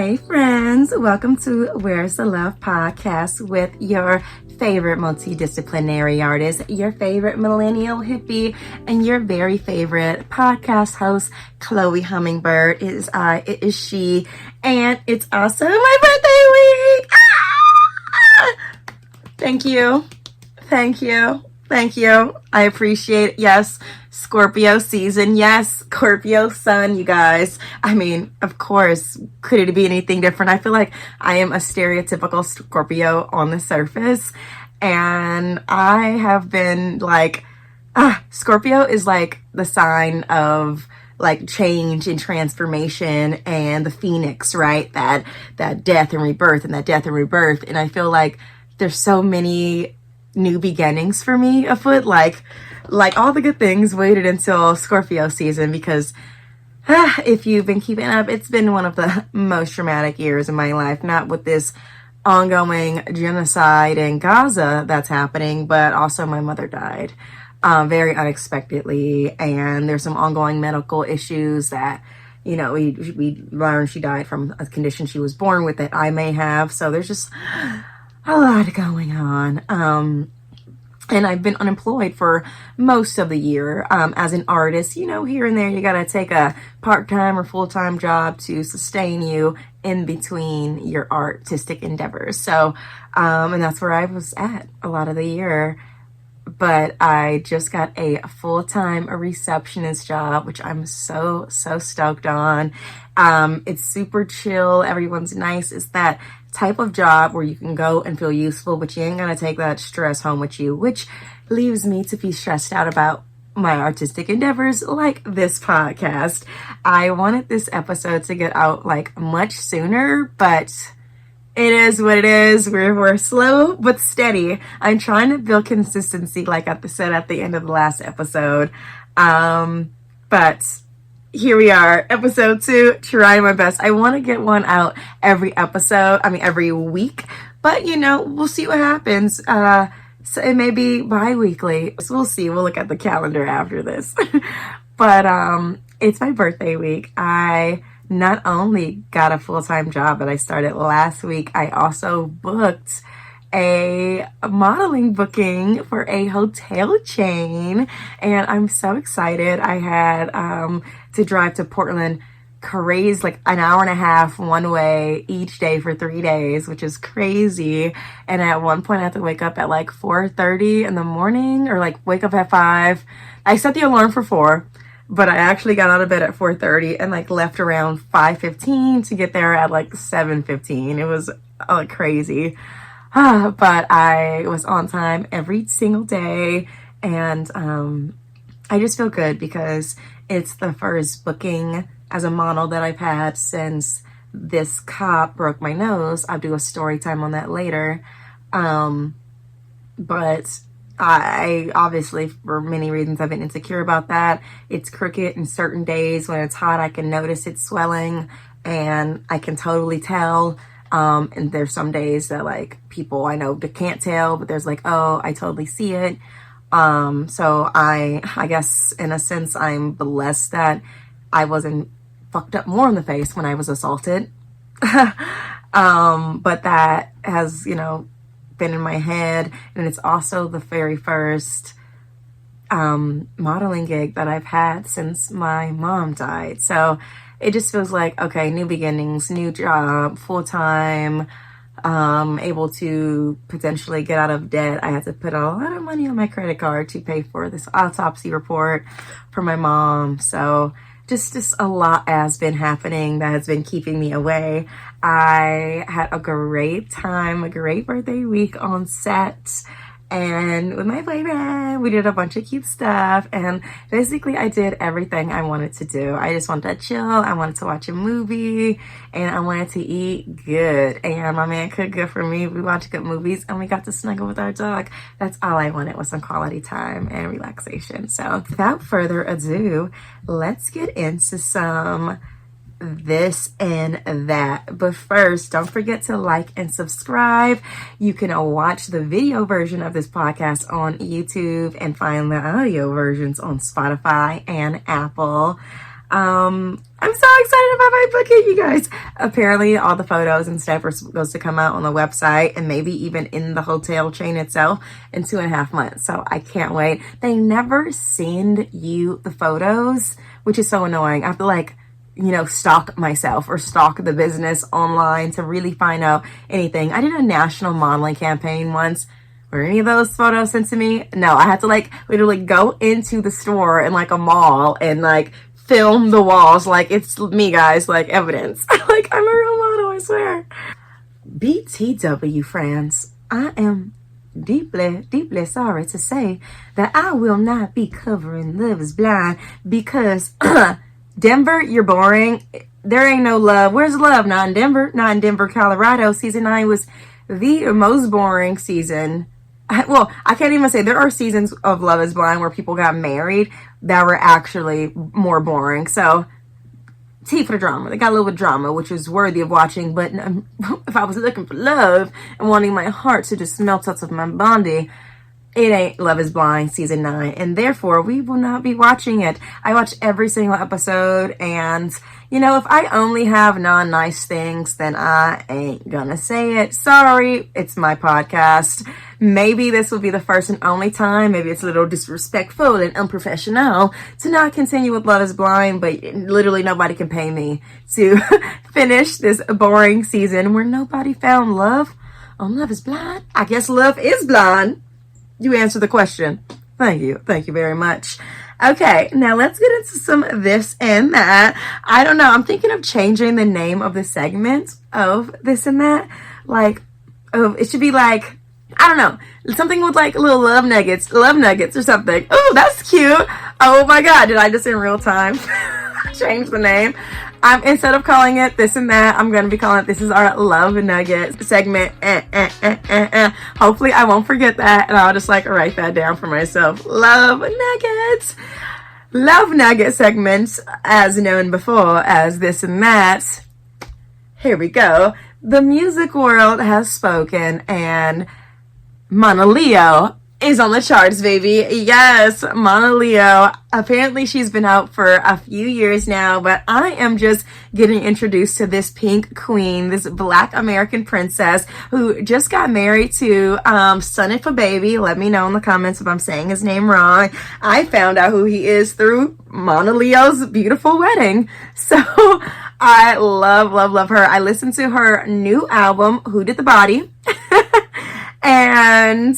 Hey friends, welcome to Where's the Love podcast with your favorite multidisciplinary artist, your favorite millennial hippie, and your very favorite podcast host, Kloii Hummingbird. It is I, it is she, and it's also my birthday week. Thank you. I appreciate it. Yes, Scorpio season. Yes, Scorpio sun, you guys. I mean, of course, could it be anything different? I feel like I am a stereotypical Scorpio on the surface. And I have been like, Scorpio is like the sign of like change and transformation and the phoenix, right? That death and rebirth and that death and rebirth. And I feel like there's so many new beginnings for me afoot, like all the good things waited until Scorpio season, because if you've been keeping up, it's been one of the most traumatic years in my life, not with this ongoing genocide in Gaza that's happening, but also my mother died very unexpectedly, and there's some ongoing medical issues that, you know, we learned she died from a condition she was born with that I may have. So there's just a lot going on. And I've been unemployed for most of the year. As an artist, you know, here and there, you gotta take a part-time or full-time job to sustain you in between your artistic endeavors. So, and that's where I was at a lot of the year. But I just got a full-time receptionist job, which I'm so stoked on. It's super chill. Everyone's nice. It's that type of job where you can go and feel useful, but you ain't gonna take that stress home with you, which leaves me to be stressed out about my artistic endeavors like this podcast. I wanted this episode to get out like much sooner, but it is what it is. We're slow but steady. I'm trying to build consistency, like I said at the end of the last episode. But here we are, episode 2, trying my best. I want to get one out every week, but you know, we'll see what happens. So it may be bi-weekly. So we'll see. We'll look at the calendar after this. But it's my birthday week. I not only got a full-time job that I started last week, I also booked a modeling booking for a hotel chain, and I'm so excited. I had to drive to Portland, crazy, like an hour and a half one way each day for 3 days, which is crazy. And at one point I had to wake up at like 4:30 in the morning, or like wake up at 5. I set the alarm for 4, but I actually got out of bed at 4:30 and like left around 5:15 to get there at like 7:15. It was crazy. But I was on time every single day, and I just feel good because it's the first booking as a model that I've had since this cop broke my nose. I'll do a story time on that later. But I obviously, for many reasons, I've been insecure about that. It's crooked in certain days. When it's hot, I can notice it swelling, and I can totally tell. And there's some days that like people I know that can't tell, but there's like, oh, I totally see it. So I guess in a sense I'm blessed that I wasn't fucked up more in the face when I was assaulted. But that has, you know, been in my head, and it's also the very first modeling gig that I've had since my mom died. So it just feels like, okay, new beginnings, new job, full-time, able to potentially get out of debt. I had to put a lot of money on my credit card to pay for this autopsy report for my mom. So just a lot has been happening that has been keeping me away. I had a great time, a great birthday week on set. And with my boyfriend, we did a bunch of cute stuff. And basically, I did everything I wanted to do. I just wanted to chill. I wanted to watch a movie. And I wanted to eat good. And my man cooked good for me. We watched good movies. And we got to snuggle with our dog. That's all I wanted, was some quality time and relaxation. So without further ado, let's get into some this and that. But first, don't forget to like and subscribe. You can watch the video version of this podcast on YouTube and find the audio versions on Spotify and Apple. I'm so excited about my booking, you guys. Apparently all the photos and stuff are supposed to come out on the website and maybe even in the hotel chain itself in 2.5 months. So I can't wait. They never send you the photos, which is so annoying. I have to like, you know, stalk myself or stalk the business online to really find out anything. I did a national modeling campaign once. Were any of those photos sent to me? No, I had to like literally go into the store in like a mall and like film the walls like it's me, guys, like evidence. Like I'm a real model, I swear. BTW, friends, I am deeply, deeply sorry to say that I will not be covering Love is Blind because Denver, you're boring. There ain't no love. Where's love? Not in Denver. Not in Denver, Colorado. Season 9 was the most boring season. Well, I can't even say there are seasons of Love is Blind where people got married that were actually more boring. So, T for the drama. They got a little bit of drama, which was worthy of watching. But if I was looking for love and wanting my heart to just melt out of my body, it ain't Love is Blind season 9. And therefore, we will not be watching it. I watch every single episode. And, you know, if I only have non-nice things, then I ain't gonna say it. Sorry, it's my podcast. Maybe this will be the first and only time. Maybe it's a little disrespectful and unprofessional to not continue with Love is Blind, but literally nobody can pay me to finish this boring season where nobody found love on Love is Blind. I guess love is blind. You answered the question. Thank you. Thank you very much. Okay, now let's get into some this and that. I don't know. I'm thinking of changing the name of the segment of this and that. Like, oh, it should be like, I don't know, something with like little love nuggets or something. Oh, that's cute. Oh my God, did I just in real time change the name? Instead of calling it this and that, I'm going to be calling it This Is Our Love Nugget segment. Hopefully I won't forget that and I'll just like write that down for myself. Love Nuggets. Love Nugget segments, as known before as This and That. Here we go. The music world has spoken and Mana Leo is on the charts, baby. Yes, Mana Leo. Apparently she's been out for a few years now, but I am just getting introduced to this pink queen, this Black American princess who just got married to Son of a Baby. Let me know in the comments if I'm saying his name wrong. I found out who he is through Mana Leo's beautiful wedding. So I love her. I listened to her new album, Who Did the Body? And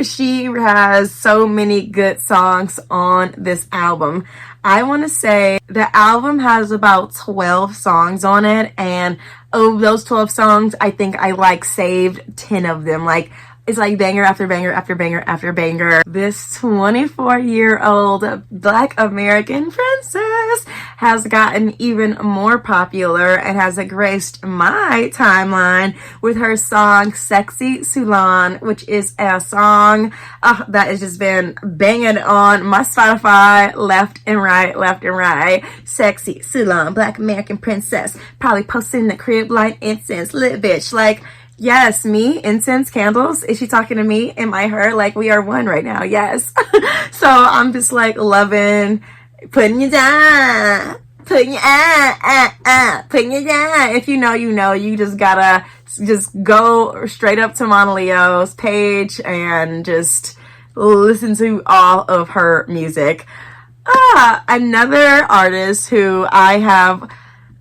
she has so many good songs on this album. I want to say the album has about 12 songs on it, and of those 12 songs, I think I like saved 10 of them. Like, it's like banger after banger after banger after banger. This 24-year-old Black American princess has gotten even more popular and has graced my timeline with her song Sexy Sulan, which is a song that has just been banging on my Spotify left and right. Sexy Sulan, Black American princess, probably posting in the crib like incense, lit bitch, like, yes, me, incense, candles. Is she talking to me? Am I her? Like, we are one right now. Yes. So I'm just like loving putting you down, putting you putting you down. If you know, you know. You just gotta just go straight up to Mana Leo's page and just listen to all of her music. Another artist who I have,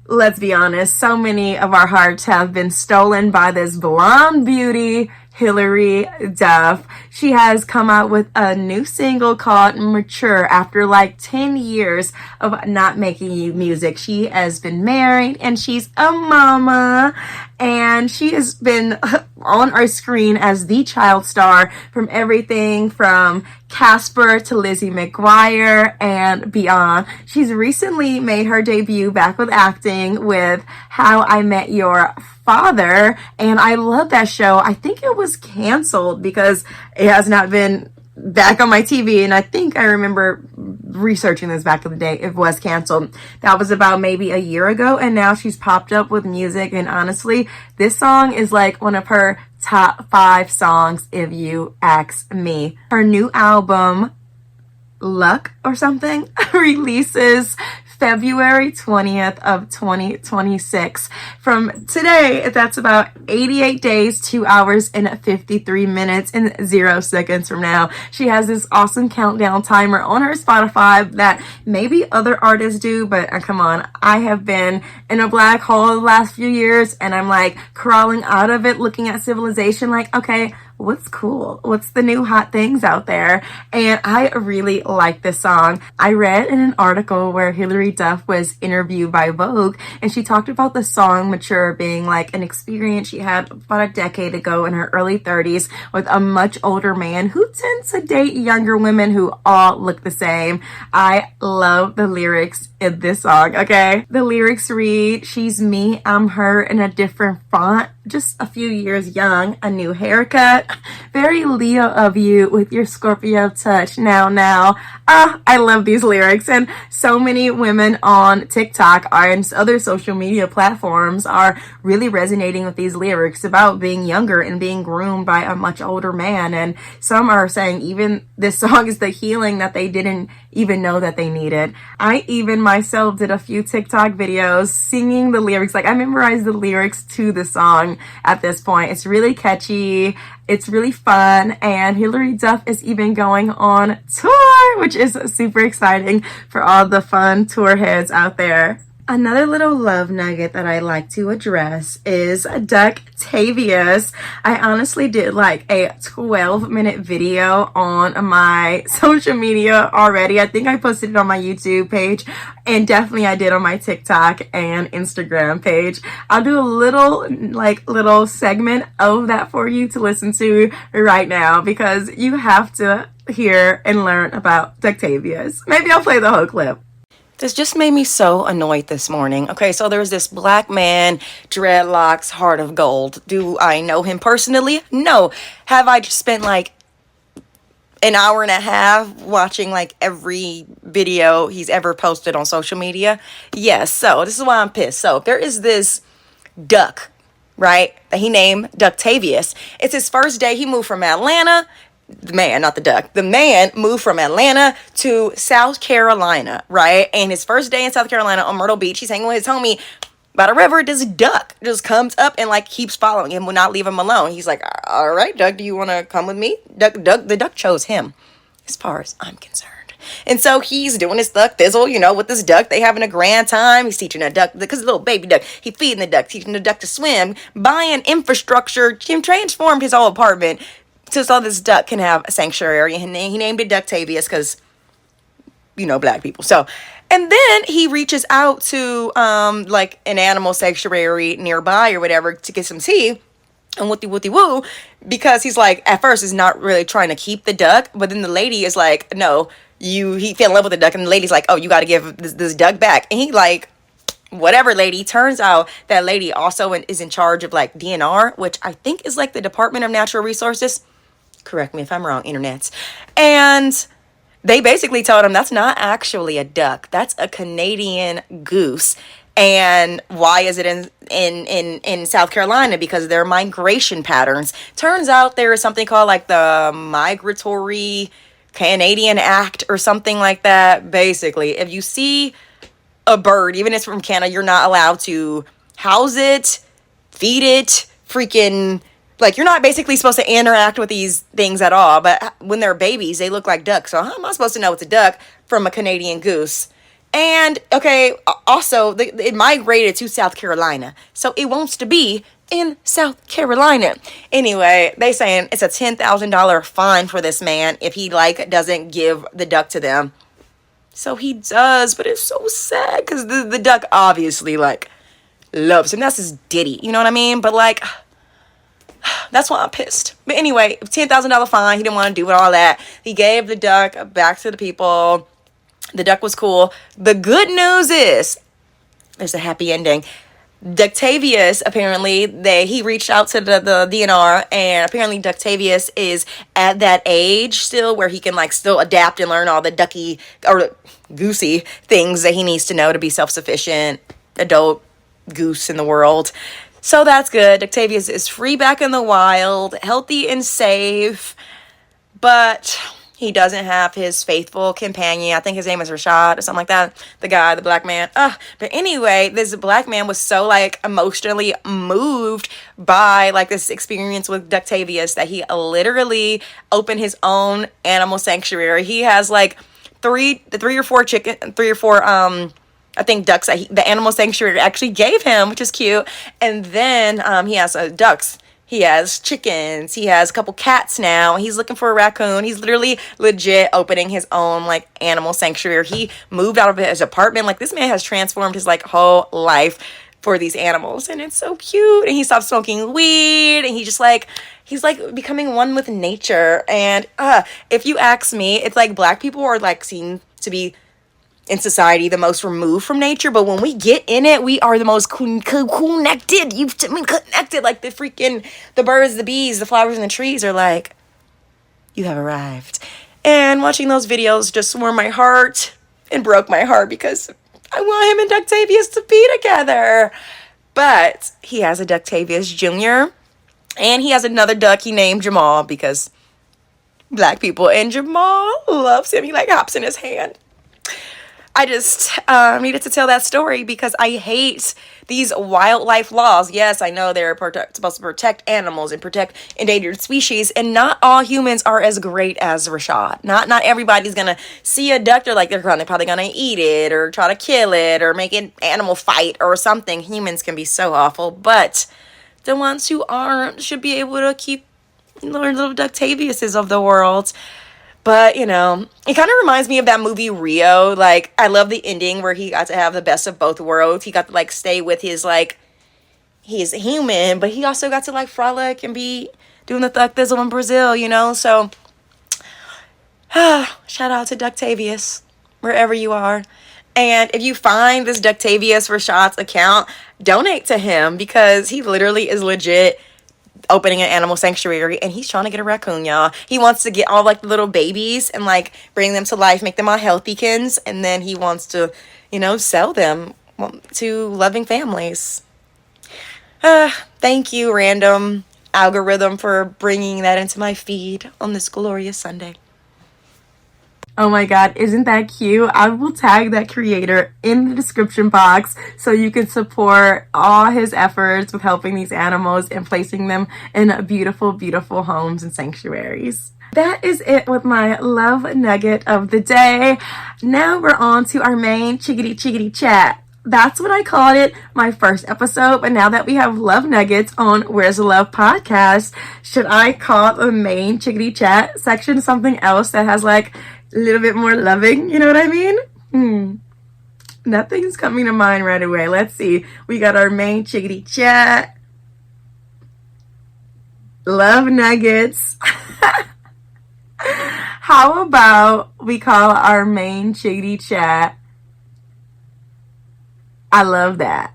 let's be honest, so many of our hearts have been stolen by this blonde beauty, Hilary Duff. She has come out with a new single called Mature after like 10 years of not making music. She has been married and she's a mama, and she has been on our screen as the child star from everything from Casper to Lizzie McGuire and beyond. She's recently made her debut back with acting with How I Met Your Father, and I love that show. I think it was canceled because it has not been back on my TV, and I think I remember researching this back in the day. It was canceled. That was about maybe a year ago, and now she's popped up with music, and honestly, this song is like one of her top 5 songs if you ask me. Her new album, Luck or something, releases February 20th of 2026. From today, that's about 88 days, 2 hours, and 53 minutes, and 0 seconds from now. She has this awesome countdown timer on her Spotify that maybe other artists do, but come on, I have been in a black hole the last few years, and I'm like crawling out of it, looking at civilization like, okay, what's cool? What's the new hot things out there? And I really like this song. I read in an article where Hilary Duff was interviewed by Vogue, and she talked about the song Mature being like an experience she had about a decade ago in her early 30s with a much older man who tends to date younger women who all look the same. I love the lyrics in this song, okay? The lyrics read, "She's me, I'm her in a different font, just a few years young, a new haircut, very Leo of you with your Scorpio touch, now. I love these lyrics, and so many women on TikTok and other social media platforms are really resonating with these lyrics about being younger and being groomed by a much older man, and some are saying even this song is the healing that they didn't even know that they needed. I even myself did a few TikTok videos singing the lyrics. Like, I memorized the lyrics to the song at this point. It's really catchy. It's really fun. And Hilary Duff is even going on tour, which is super exciting for all the fun tour heads out there. Another little love nugget that I like to address is Ducktavious. I honestly did like a 12-minute video on my social media already. I think I posted it on my YouTube page, and definitely I did on my TikTok and Instagram page. I'll do a little segment of that for you to listen to right now, because you have to hear and learn about Ducktavious. Maybe I'll play the whole clip. This just made me so annoyed this morning. Okay, so there's this black man, dreadlocks, heart of gold. Do I know him personally? No. Have I just spent like an hour and a half watching like every video he's ever posted on social media? Yes. So this is why I'm pissed. So there is this duck, right, that he named Ducktavious. It's his first day. He moved from Atlanta. The man, not the duck. The man moved from Atlanta to South Carolina, right? And his first day in South Carolina on Myrtle Beach, he's hanging with his homie by the river. This duck just comes up and like keeps following him, will not leave him alone. He's like, all right, Duck, do you want to come with me? The duck chose him, as far as I'm concerned. And so he's doing his duck thizzle, with this duck. They having a grand time. He's teaching a duck, because a little baby duck, he feeding the duck, teaching the duck to swim, buying infrastructure, transformed his whole apartment so this duck can have a sanctuary. And he named it Ducktavious because, black people. So, and then he reaches out to like an animal sanctuary nearby or whatever to get some tea and wooty woo, because he's like, at first is not really trying to keep the duck, but then the lady is like, no, he fell in love with the duck, and the lady's like, oh, you got to give this duck back. And he like, whatever, lady. Turns out that lady also is in charge of like DNR, which I think is like the Department of Natural Resources. Correct me if I'm wrong, internets. And they basically told him that's not actually a duck. That's a Canadian goose. And why is it in South Carolina? Because of their migration patterns. Turns out there is something called like the Migratory Canadian Act or something like that. Basically, if you see a bird, even if it's from Canada, you're not allowed to house it, feed it, freaking... Like, you're not basically supposed to interact with these things at all. But when they're babies, they look like ducks. So how am I supposed to know it's a duck from a Canadian goose? And, okay, also, it migrated to South Carolina. So it wants to be in South Carolina. Anyway, they saying it's a $10,000 fine for this man if he, doesn't give the duck to them. So he does, but it's so sad because the duck obviously, loves him. That's his ditty, you know what I mean? But, that's why I'm pissed. But anyway, $10,000 fine. He didn't want to do all that. He gave the duck back to the people. The duck was cool. The good news is there's a happy ending. Ducktavious, apparently, he reached out to the DNR, and apparently Ducktavious is at that age still where he can still adapt and learn all the ducky or goosey things that he needs to know to be self-sufficient adult goose in the world. So that's good. Ducktavious is free back in the wild, healthy and safe. But he doesn't have his faithful companion. I think his name is Rashad or something like that. The black man. But anyway, this black man was so like emotionally moved by like this experience with Ducktavious that he literally opened his own animal sanctuary. He has like three or four I think ducks that the animal sanctuary actually gave him, which is cute. And then he has ducks. He has chickens. He has a couple cats now. He's looking for a raccoon. He's literally legit opening his own like animal sanctuary. He moved out of his apartment. Like, this man has transformed his like whole life for these animals, and it's so cute. And he stopped smoking weed, and he's like becoming one with nature. And if you ask me, it's like black people are like seen to be in society the most removed from nature, but when we get in it, we are the most connected. You've been connected. Like the birds, the bees, the flowers, and the trees are like, you have arrived. And watching those videos just warmed my heart and broke my heart because I want him and Ducktavious to be together. But he has a Ducktavious Jr. and he has another duck he named Jamal because black people, and Jamal loves him. He like hops in his hand. I just needed to tell that story because I hate these wildlife laws. Yes, I know they're supposed to protect animals and protect endangered species, and not all humans are as great as Rashad. Not everybody's gonna see a duck, they're probably gonna eat it or try to kill it or make an animal fight or something. Humans can be so awful, but the ones who aren't should be able to keep little Ducktaviouses of the world. But, it kind of reminds me of that movie Rio. Like, I love the ending where he got to have the best of both worlds. He got to, stay with his, he's a human, but he also got to, frolic and be doing the thug thizzle in Brazil, So, shout out to Ducktavious, wherever you are. And if you find this Ducktavious Rashad's account, donate to him because he literally is legit opening an animal sanctuary, and he's trying to get a raccoon, y'all. He wants to get all the little babies and bring them to life, make them all healthykins, and then he wants to sell them to loving families. Thank you, random algorithm, for bringing that into my feed on this glorious Sunday. Oh my god, isn't that cute? I will tag that creator in the description box so you can support all his efforts with helping these animals and placing them in beautiful, beautiful homes and sanctuaries. That is it with my love nugget of the day. Now we're on to our main chickadee chat. That's what I called it, my first episode. But now that we have love nuggets on Where's the Love podcast, should I call the main chickadee chat section something else that has a little bit more loving, you know what I mean? Nothing's coming to mind right away. Let's see. We got our main chickadee chat. Love nuggets. How about we call our main chickadee chat, I love that.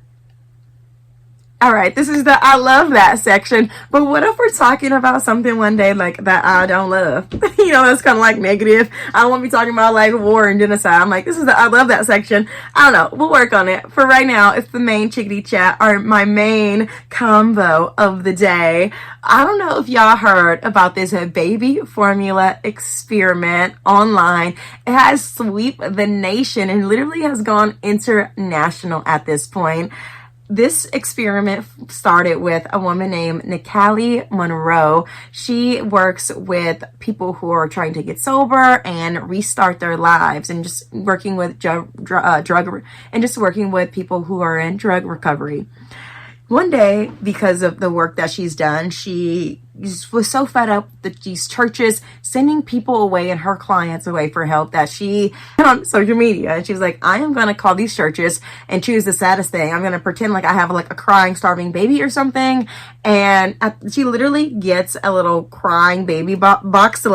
All right, this is the I love that section. But what if we're talking about something one day that I don't love? That's kind of negative. I don't want to be talking about war and genocide. I'm this is the I love that section. I don't know. We'll work on it. For right now, it's the main chickadee chat, or my main convo of the day. I don't know if y'all heard about this baby formula experiment online. It has swept the nation and literally has gone international at this point. This experiment started with a woman named Nikalie Monroe. She works with people who are trying to get sober and restart their lives, and just working with working with people who are in drug recovery. One day, because of the work that she's done, she was so fed up that these churches sending people away and her clients away for help that she went on social media, and she was I am going to call these churches and choose the saddest thing. I'm going to pretend I have a crying, starving baby or something. And she literally gets a little crying baby box to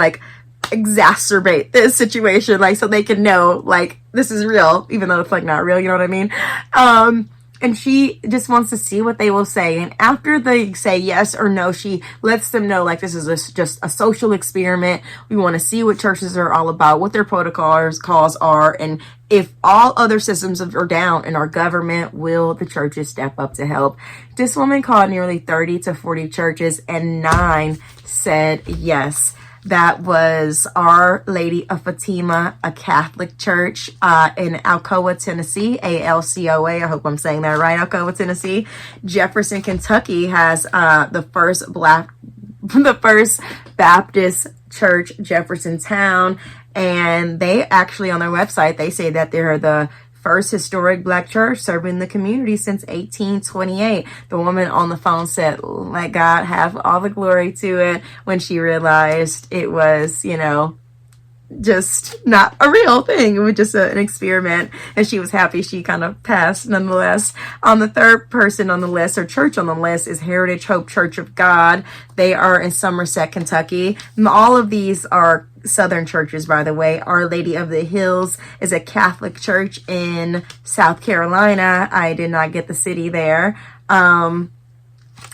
exacerbate this situation, so they can know this is real, even though it's not real, you know what I mean? And she just wants to see what they will say. And after they say yes or no, she lets them know this is just a social experiment. We want to see what churches are all about, what their protocols are, and if all other systems are down in our government, will the churches step up to help? This woman called nearly 30 to 40 churches, and 9 said yes. That was Our Lady of Fatima, a Catholic church in Alcoa, Tennessee, ALCOA. I hope I'm saying that right, Alcoa, Tennessee. Jefferson, Kentucky has the first Baptist church, Jeffersontown. And they actually, on their website, they say that they're the first historic Black church serving the community since 1828. The woman on the phone said, let God have all the glory to it, when she realized it was, just not a real thing. It was just an experiment, and she was happy she kind of passed nonetheless. The third person on the list, or church on the list, is Heritage Hope Church of God. They are in Somerset, Kentucky. All of these are Southern churches, by the way. Our Lady of the Hills is a Catholic church in South Carolina. I did not get the city there.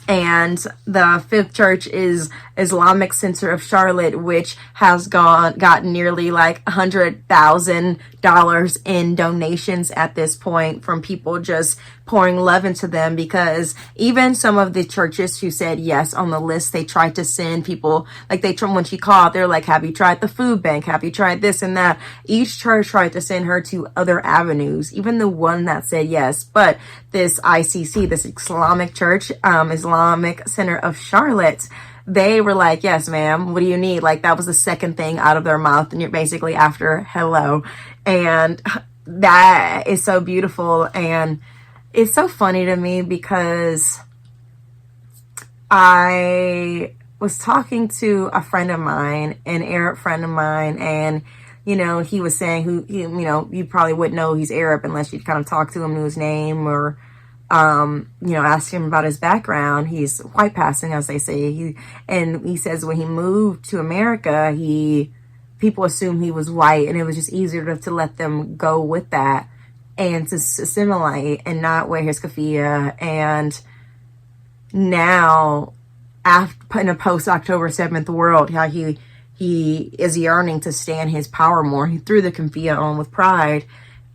And the fifth church is Islamic Center of Charlotte, which has gotten nearly like $100,000 in donations at this point from people just pouring love into them, because even some of the churches who said yes on the list, they tried to send people, like when she called, they're like, have you tried the food bank? Have you tried this and that? Each church tried to send her to other avenues, even the one that said yes. But this ICC, this Islamic church, Islamic Center of Charlotte, they were like, yes, ma'am, what do you need? Like, that was the second thing out of their mouth, and you're basically after hello. And that is so beautiful. And it's so funny to me, because I was talking to a friend of mine, an Arab friend of mine, and he was saying you probably wouldn't know he's Arab unless you kind of talk to him, knew his name, or ask him about his background. He's white passing, as they say. He says when he moved to America, people assumed he was white, and it was just easier to let them go with that and to assimilate and not wear his keffiyeh. And now, in a post-October 7th world, how he is yearning to stand his power more. He threw the keffiyeh on with pride.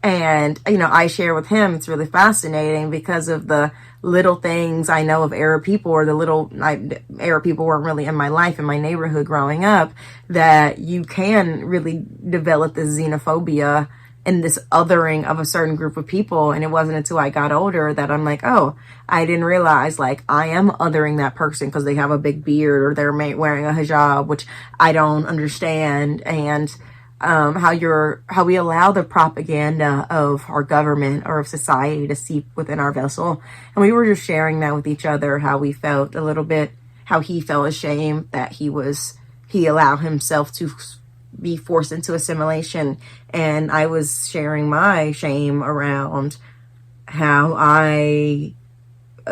And, I share with him, it's really fascinating because of the little things I know of Arab people, or Arab people weren't really in my life, in my neighborhood growing up, that you can really develop this xenophobia and this othering of a certain group of people. And it wasn't until I got older that I'm like, oh, I didn't realize, like, I am othering that person because they have a big beard or they're wearing a hijab, which I don't understand. And how we allow the propaganda of our government or of society to seep within our vessel. And we were just sharing that with each other, how we felt a little bit, how he felt ashamed that he allowed himself to be forced into assimilation. And I was sharing my shame around how I,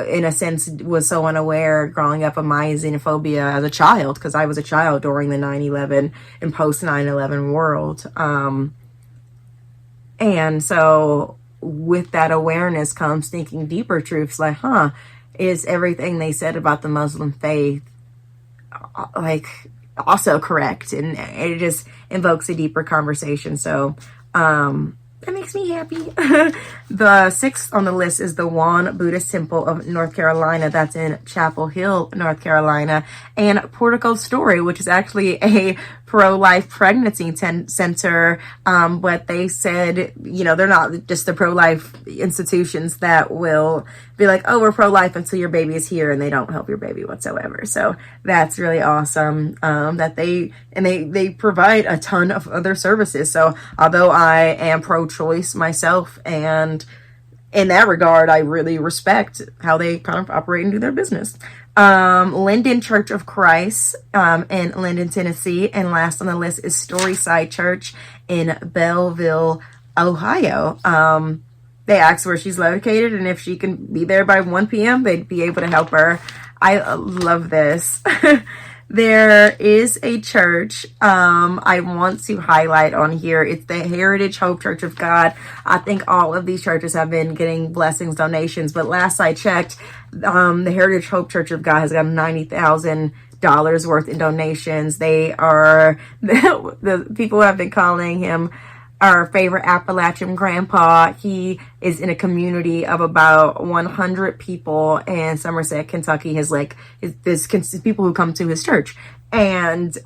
in a sense, was so unaware growing up of my xenophobia as a child, because I was a child during the 9/11 and post 9/11 world. And so with that awareness comes thinking deeper truths like, is everything they said about the Muslim faith like also correct? And it just invokes a deeper conversation. So that makes me happy. The sixth on the list is the Juan Buddhist Temple of North Carolina. That's in Chapel Hill, North Carolina. And Portico Story, which is actually a pro-life pregnancy center. But they said, they're not just the pro-life institutions that will be like, oh, we're pro-life until your baby is here, and they don't help your baby whatsoever. So that's really awesome. That they provide a ton of other services. So although I am pro-choice myself, and in that regard, I really respect how they kind of operate and do their business. Linden Church of Christ in Linden, Tennessee. And last on the list is Storyside Church in Belleville, Ohio. They asked where she's located, and if she can be there by 1 p.m., they'd be able to help her. I love this. There is a church I want to highlight on here. It's the Heritage Hope Church of God. I think all of these churches have been getting blessings, donations, but last I checked, the Heritage Hope Church of God has got $90,000 worth in donations. They are, the people have been calling him our favorite Appalachian grandpa. He is in a community of about 100 people in Somerset, Kentucky. There's people who come to his church, and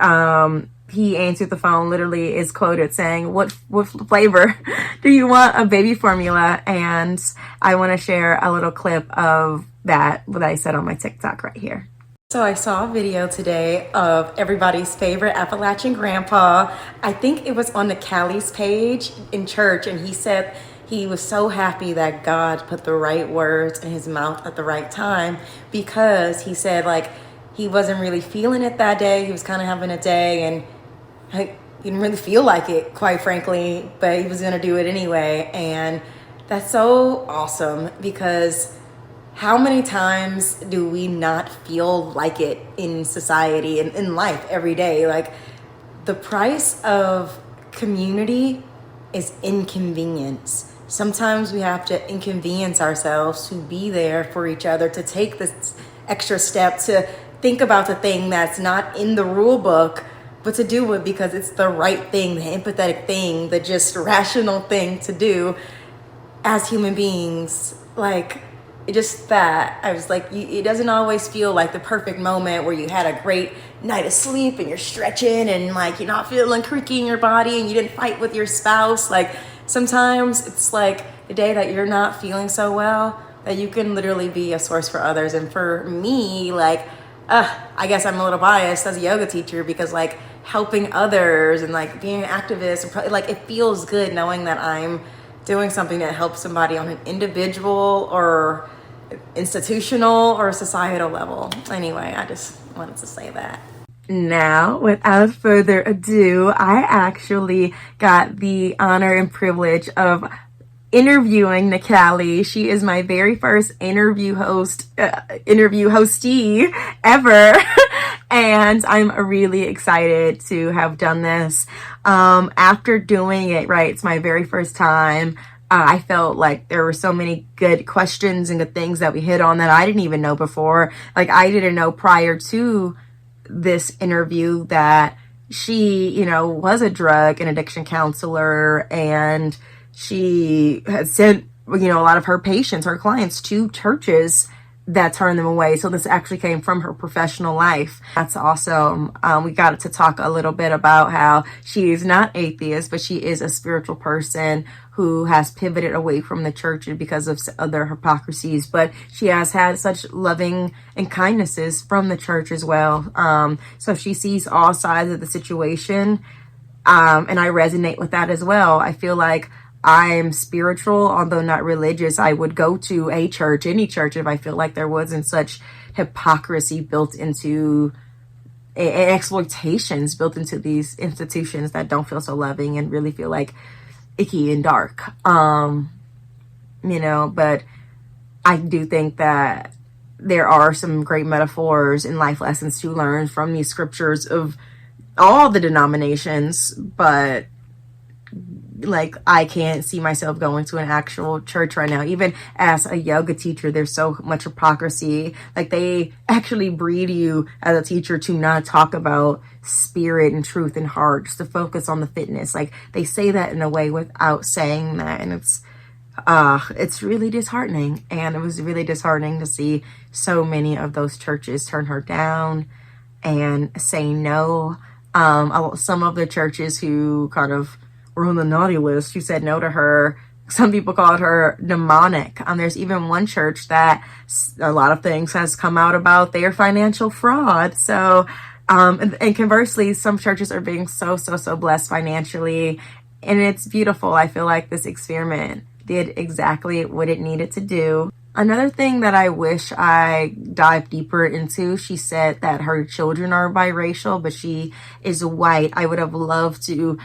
he answered the phone, literally is quoted saying, what flavor do you want of baby formula? And I want to share a little clip of that, what I said on my TikTok right here. So I saw a video today of everybody's favorite Appalachian grandpa. I think it was on Nikalie's page in church, and he said he was so happy that God put the right words in his mouth at the right time, because he said like he wasn't really feeling it that day. He was kind of having a day, and he didn't really feel like it, quite frankly, but he was gonna do it anyway. And that's so awesome, because how many times do we not feel like it in society and in life every day? Like, the price of community is inconvenience. Sometimes we have to inconvenience ourselves to be there for each other, to take this extra step, to think about the thing that's not in the rule book, but to do it because it's the right thing, the empathetic thing, the just rational thing to do as human beings. Like, just that I was like, it doesn't always feel like the perfect moment where you had a great night of sleep and you're stretching and like you're not feeling creaky in your body and you didn't fight with your spouse. Like, sometimes it's like the day that you're not feeling so well, that you can literally be a source for others. And for me, like, I guess I'm a little biased as a yoga teacher, because like helping others and like being an activist, and like it feels good knowing that I'm doing something that helps somebody on an individual or institutional or societal level. Anyway, I just wanted to say that. Now, without further ado, I actually got the honor and privilege of interviewing Nikalie. She is my very first interview hostee ever. And I'm really excited to have done this. After doing it, right, it's my very first time. I felt like there were so many good questions and good things that we hit on that I didn't even know before. Like, I didn't know prior to this interview that she, was a drug and addiction counselor, and she had sent, a lot of her patients, her clients, to churches that turned them away. So this actually came from her professional life. That's awesome. We got to talk a little bit about how she is not atheist, but she is a spiritual person who has pivoted away from the church because of other hypocrisies, but she has had such loving and kindnesses from the church as well. So she sees all sides of the situation, and I resonate with that as well. I feel like I'm spiritual, although not religious. I would go to a church, any church, if I feel like there wasn't such hypocrisy built into and exploitations built into these institutions that don't feel so loving and really feel like icky and dark. But I do think that there are some great metaphors and life lessons to learn from these scriptures of all the denominations, but like, I can't see myself going to an actual church right now. Even as a yoga teacher, there's so much hypocrisy. Like, they actually breed you as a teacher to not talk about spirit and truth and heart, just to focus on the fitness. Like, they say that in a way without saying that, and it's really disheartening. And it was really disheartening to see so many of those churches turn her down and say no. Some of the churches who kind of were on the naughty list, who said no to her. Some people called her demonic. There's even one church that a lot of things has come out about their financial fraud. So, and conversely, some churches are being so blessed financially, and it's beautiful. I feel like this experiment did exactly what it needed to do. Another thing that I wish I dived deeper into, she said that her children are biracial, but she is white. I would have loved to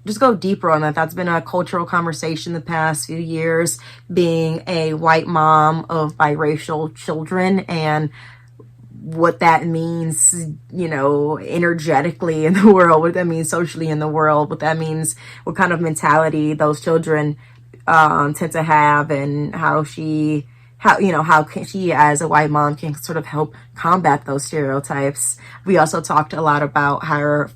just go deeper on that. That's been a cultural conversation the past few years, being a white mom of biracial children, and what that means, energetically in the world, what that means socially in the world, what that means, what kind of mentality those children tend to have, and how she as a white mom can sort of help combat those stereotypes. We also talked a lot about her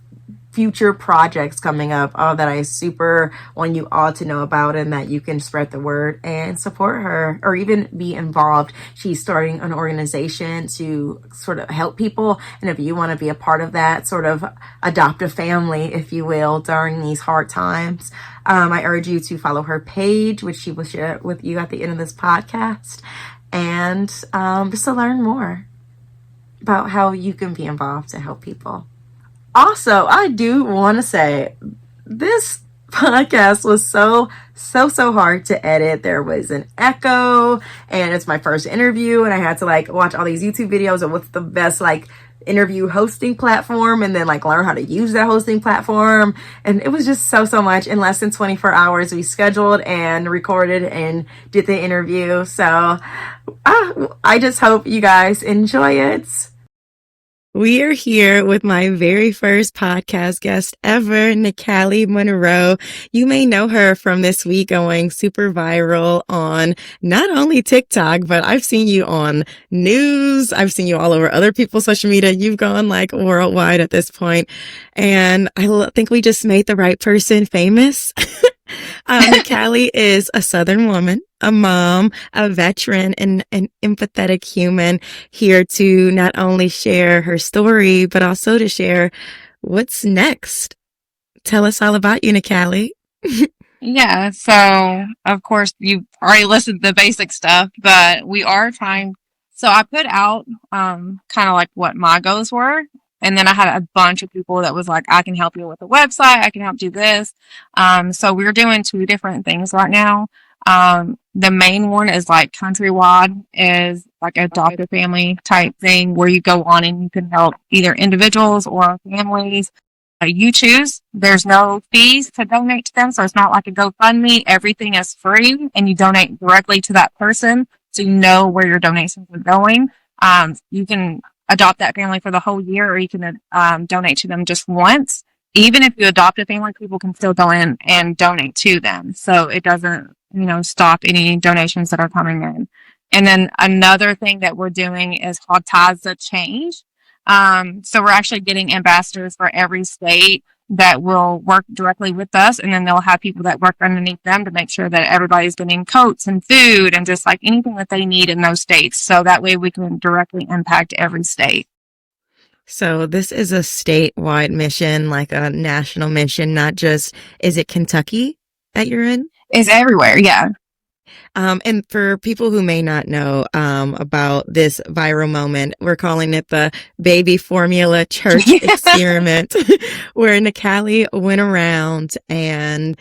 future projects coming up that I super want you all to know about, and that you can spread the word and support her or even be involved. She's starting an organization to sort of help people, and if you want to be a part of that, sort of adopt a family, if you will, during these hard times, I urge you to follow her page, which she will share with you at the end of this podcast, and just to learn more about how you can be involved to help people. Also, I do want to say this podcast was so hard to edit. There was an echo, and it's my first interview, and I had to like watch all these YouTube videos of what's the best like interview hosting platform, and then like learn how to use that hosting platform. And it was just so much. In less than 24 hours, we scheduled and recorded and did the interview. So I just hope you guys enjoy it. We are here with my very first podcast guest ever, Nikalie Monroe. You may know her from this week going super viral on not only TikTok, but I've seen you on news. I've seen you all over other people's social media. You've gone like worldwide at this point. And I think we just made the right person famous. Nikalie is a Southern woman, a mom, a veteran, and an empathetic human, here to not only share her story, but also to share what's next. Tell us all about you, Nikalie. Yeah, so of course you already listed the basic stuff, but we are trying. So I put out kind of like what my goals were, and then I had a bunch of people that was like, I can help you with the website, I can help do this. So we're doing two different things right now. The main one is like countrywide, is like a adopt a family type thing where you go on and you can help either individuals or families. You choose. There's no fees to donate to them, so it's not like a GoFundMe. Everything is free, and you donate directly to that person, so you know where your donations are going. You can adopt that family for the whole year, or you can donate to them just once. Even if you adopt a family, people can still go in and donate to them, so it doesn't, stop any donations that are coming in. And then another thing that we're doing is called Ties That Change. So we're actually getting ambassadors for every state that will work directly with us, and then they'll have people that work underneath them to make sure that everybody's getting coats and food and just like anything that they need in those states. So that way we can directly impact every state. So this is a statewide mission, like a national mission, not just, is it Kentucky that you're in? It's everywhere, yeah. And for people who may not know about this viral moment, we're calling it the baby formula church experiment, where Nikalie went around and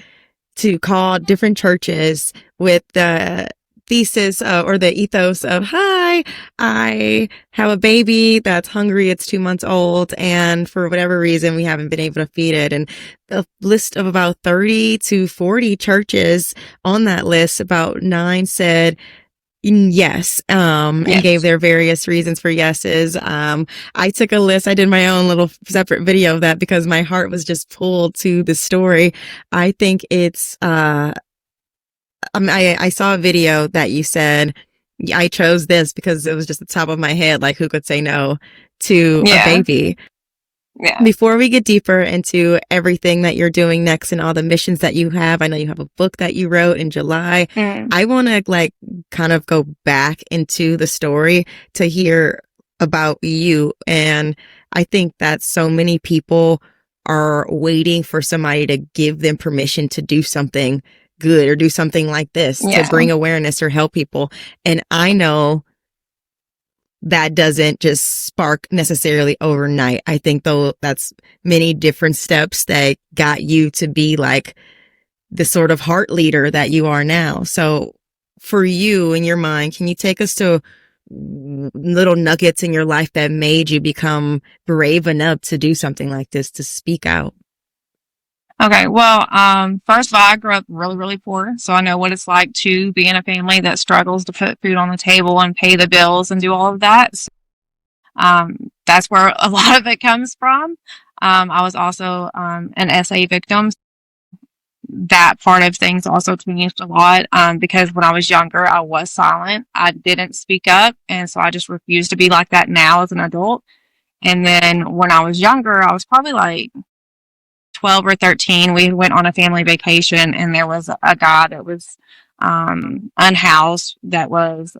to call different churches with the thesis or the ethos of, hi, I have a baby that's hungry, it's 2 months old, and for whatever reason we haven't been able to feed it. And a list of about 30 to 40 churches on that list, about 9 said yes, and gave their various reasons for yeses. I took a list. I did my own little separate video of that because my heart was just pulled to the story. I think it's I saw a video that you said, I chose this because it was just the top of my head. Like, who could say no to a baby? Yeah. Before we get deeper into everything that you're doing next and all the missions that you have, I know you have a book that you wrote in July. I want to kind of go back into the story to hear about you. And I think that so many people are waiting for somebody to give them permission to do something good or do something like this to bring awareness or help people. And I know that doesn't just spark necessarily overnight. I think though that's many different steps that got you to be like the sort of heart leader that you are now. So for you, in your mind, can you take us to little nuggets in your life that made you become brave enough to do something like this, to speak out? Okay, well, first of all, I grew up really, really poor, so I know what it's like to be in a family that struggles to put food on the table and pay the bills and do all of that. So, that's where a lot of it comes from. I was also an SA victim. That part of things also changed a lot because when I was younger, I was silent. I didn't speak up, and so I just refused to be like that now as an adult. And then when I was younger, I was probably like 12 or 13, we went on a family vacation, and there was a guy that was unhoused that was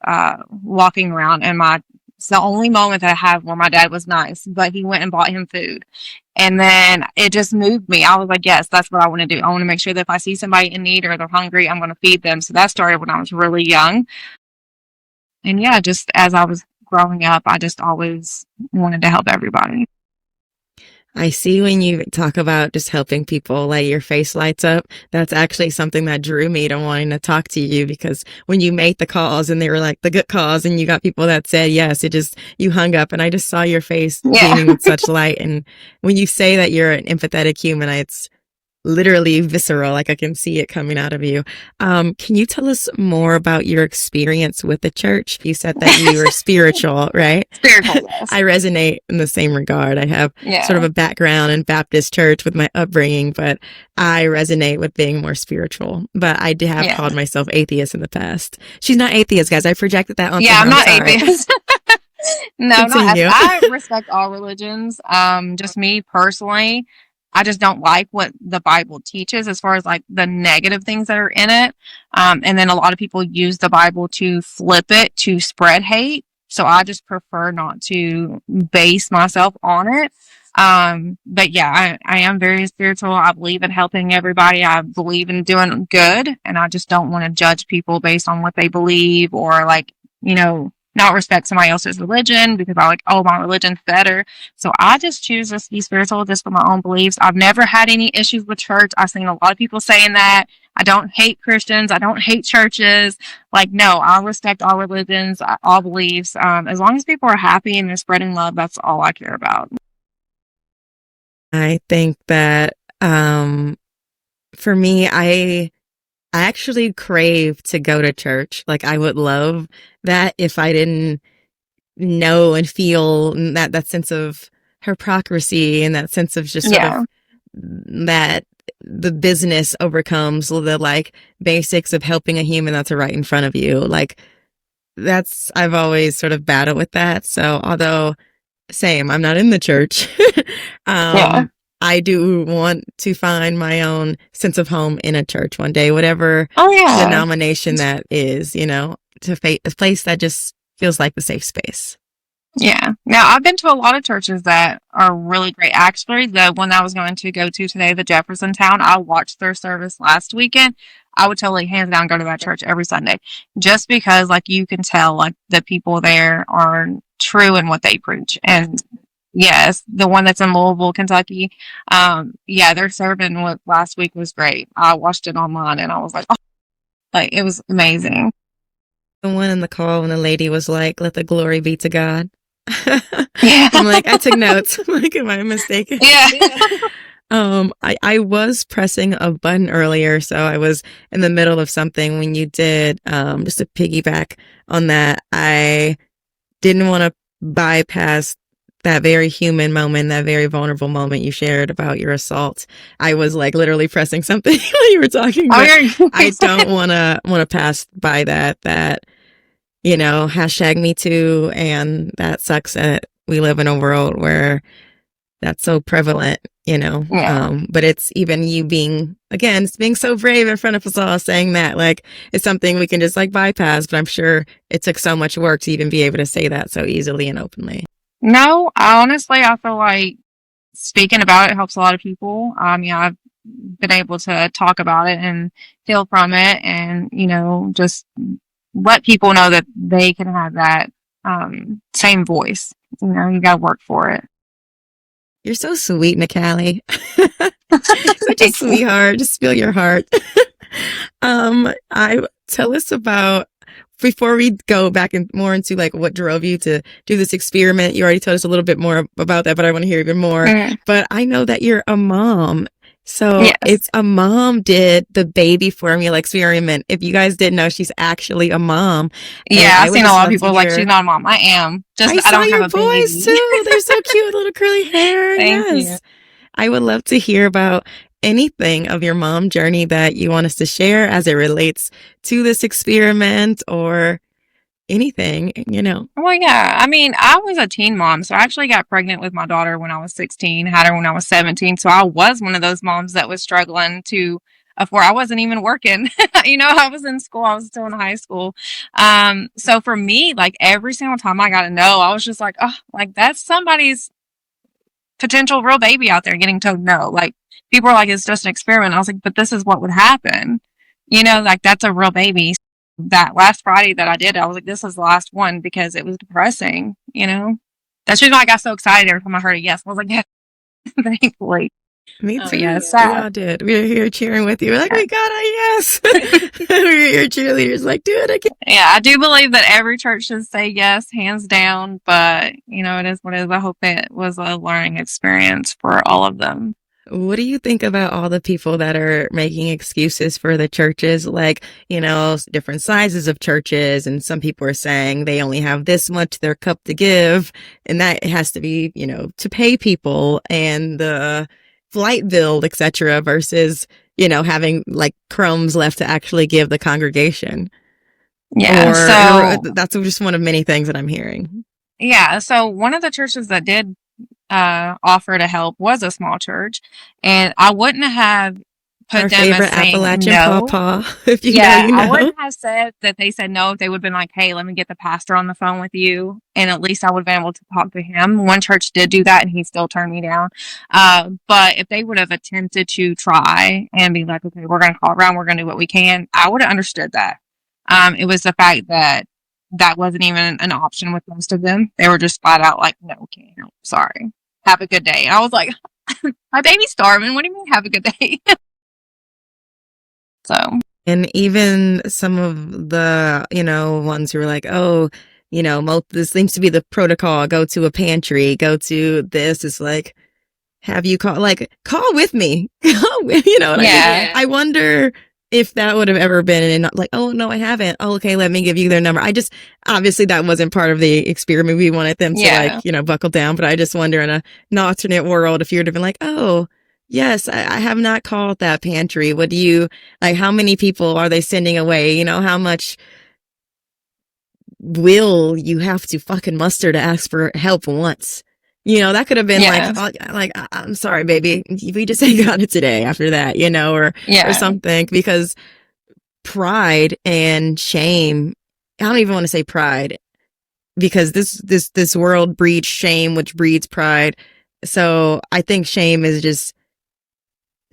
walking around. And it's the only moment that I have where my dad was nice, but he went and bought him food. And then it just moved me. I was like, yes, that's what I want to do. I want to make sure that if I see somebody in need or they're hungry, I'm going to feed them. So that started when I was really young. And yeah, just as I was growing up, I just always wanted to help everybody. I see when you talk about just helping people, like your face lights up. That's actually something that drew me to wanting to talk to you, because when you made the calls and they were like the good calls and you got people that said yes, you hung up, and I just saw your face beaming with such light. And when you say that you're an empathetic human, it's literally visceral. Like I can see it coming out of you. Can you tell us more about your experience with the church? You said that you were spiritual, right? Spiritual, yes. I resonate in the same regard. I have sort of a background in Baptist church with my upbringing, but I resonate with being more spiritual. But I have called myself atheist in the past. She's not atheist, guys. I projected that onto her. I'm not atheist. No, Continue. I respect all religions. Just me personally, I just don't like what the Bible teaches as far as like the negative things that are in it. And then a lot of people use the Bible to flip it to spread hate. So I just prefer not to base myself on it. But yeah, I am very spiritual. I believe in helping everybody. I believe in doing good. And I just don't want to judge people based on what they believe, or like, not respect somebody else's religion because I like, oh, my religion's better. So I just choose to be spiritual just for my own beliefs. I've never had any issues with church. I've seen a lot of people saying that. I don't hate Christians. I don't hate churches. Like, no, I respect all religions, all beliefs. As long as people are happy and they're spreading love, that's all I care about. I think that for me, I actually crave to go to church. Like I would love that if I didn't know and feel that sense of hypocrisy and that sense of just sort of that the business overcomes the like basics of helping a human that's right in front of you. Like I've always sort of battled with that. So although I'm not in the church, I do want to find my own sense of home in a church one day, whatever denomination that is, to a place that just feels like the safe space. Yeah. Now, I've been to a lot of churches that are really great. Actually, the one I was going to go to today, the Jeffersontown, I watched their service last weekend. I would totally hands down go to that church every Sunday, just because like you can tell like the people there are true in what they preach. And yes, the one that's in Louisville, Kentucky. Their serving last week was great. I watched it online and I was like, oh, like it was amazing. The one in the call when the lady was like, "Let the glory be to God." I'm like, I took notes. I'm like, am I mistaken? Yeah. I was pressing a button earlier, so I was in the middle of something when you did. Just to piggyback on that, I didn't want to bypass that very human moment, that very vulnerable moment you shared about your assault. I was like literally pressing something while you were talking, but I don't want to pass by that, hashtag me too. And that sucks that we live in a world where that's so prevalent, but it's even you being so brave in front of us all saying that, like, it's something we can just like bypass, but I'm sure it took so much work to even be able to say that so easily and openly. No, I feel like speaking about it helps a lot of people. I've been able to talk about it and heal from it, and just let people know that they can have that same voice. You got to work for it. You're so sweet, Nikalie. Such a sweetheart. Just feel your heart. Tell us about, before we go back and more into like what drove you to do this experiment. You already told us a little bit more about that, but I want to hear even more. But I know that you're a mom. So it's a mom did the baby formula experiment. If you guys didn't know, she's actually a mom. Yeah, I've seen a lot of people like, she's not a mom. I am. I don't have a boys baby. Too. They're so cute, little curly hair. Thank you. I would love to hear about anything of your mom journey that you want us to share as it relates to this experiment, or anything, you know. Well, yeah. I mean, I was a teen mom, so I actually got pregnant with my daughter when I was 16, had her when I was 17. So I was one of those moms that was struggling to afford. I wasn't even working. I was in school. I was still in high school. So for me, like every single time I got a no, I was just like, oh, like that's somebody's potential real baby out there getting told no. Like people are like, it's just an experiment. I was like, but this is what would happen. Like that's a real baby. That last Friday that I did, I was like, this is the last one because it was depressing. That's just why I got so excited every time I heard a yes. I was like, yeah, thankfully. Me too. Yeah, we all did. We were here cheering with you. We're like, we got a yes. We were your cheerleaders, like, do it again. Yeah, I do believe that every church should say yes, hands down. But it is what it is. I hope it was a learning experience for all of them. What do you think about all the people that are making excuses for the churches? Like, different sizes of churches. And some people are saying they only have this much their cup to give. And that has to be, to pay people and the flight bill, etc. versus, having like crumbs left to actually give the congregation. Yeah. Or that's just one of many things that I'm hearing. Yeah. So one of the churches that did offer to help was a small church, and I wouldn't have put Our them favorite as saying Appalachian no. Pawpaw. If you Yeah, know. I wouldn't have said that they said no if they would have been like, hey, let me get the pastor on the phone with you, and at least I would have been able to talk to him. One church did do that, and he still turned me down. But if they would have attempted to try and be like, okay, we're going to call around, we're going to do what we can, I would have understood that. It was the fact that wasn't even an option with most of them. They were just flat out like, no, can't help. Sorry. Have a good day. And I was like, my baby's starving. What do you mean, have a good day? So. And even some of the, ones who are like, oh, this seems to be the protocol. Go to a pantry, go to this. It's like, have you call with me? What I mean? I wonder if that would have ever been and not like, oh, no, I haven't. Oh, okay, let me give you their number. Obviously that wasn't part of the experiment. We wanted them to buckle down, but I just wonder in an alternate world, if you would have been like, oh, yes, I have not called that pantry. What do you, how many people are they sending away? How much will you have to fucking muster to ask for help once? That could have been like, I'm sorry, baby. We just ain't got it today after that, or something, because pride and shame, I don't even want to say pride, because this world breeds shame, which breeds pride. So I think shame is just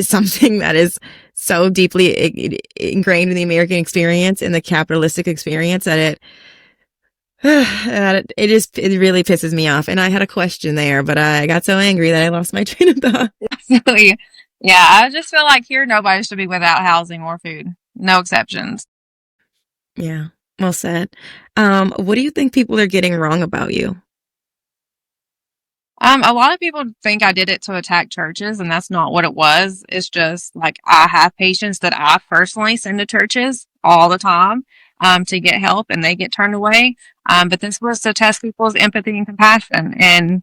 something that is so deeply ingrained in the American experience and the capitalistic experience that it really pisses me off. And I had a question there, but I got so angry that I lost my train of thought. Yeah, I just feel like here nobody should be without housing or food. No exceptions. Yeah, well said. What do you think people are getting wrong about you? A lot of people think I did it to attack churches, and that's not what it was. It's just like I have patients that I personally send to churches all the time to get help, and they get turned away. But this was to test people's empathy and compassion, and